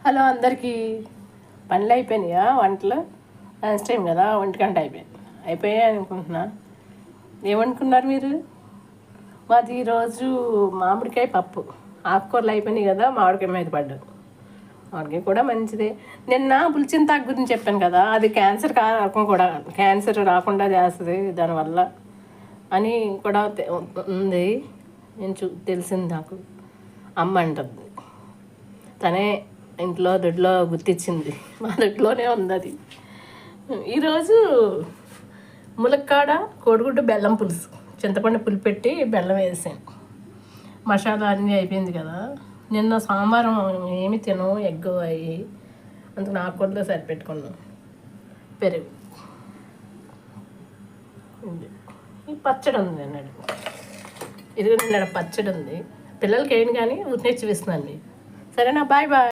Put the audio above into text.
Hello అందరికీ. పనులు అయిపోయినాయా? వంటలు లంచ్ టైం కదా, 1 గంట అయిపోయాయి అనుకుంటున్నా. ఏమనుకున్నారు మీరు? మాది ఈరోజు మామిడికాయ పప్పు. ఆకుకూరలు అయిపోయినాయి కదా, మామిడికాయ మీద పడ్డాడు. మామిడికాయ కూడా మంచిదే. నిన్న పులిచింతాకు గురించి చెప్పాను కదా, అది క్యాన్సర్ కారకం కూడా, క్యాన్సర్ రాకుండా చేస్తుంది దానివల్ల అని కూడా ఉంది. తెలిసింది నాకు. అమ్మ అంటుంది, తనే ఇంట్లో దొడ్లో గుర్తించింది. మా దొడ్లోనే ఉంది అది. ఈరోజు ములక్కాడ కోడిగుడ్డు బెల్లం పులుసు, చింతపండు పులిపెట్టి బెల్లం వేసాను. మసాలా అన్నీ అయిపోయింది కదా. నిన్న సాంబారం ఏమి తినో, ఎగ్ అయ్యి, అందుకు నాకు కూడా సరిపెట్టుకున్నాను. పెరుగు, ఈ పచ్చడి ఉంది అన్నాడు. ఇది నిన్న పచ్చడి ఉంది. పిల్లలకి ఏంటి కానీ ఊరినే చూపిస్తున్నాను. సరేనా? Bye bye.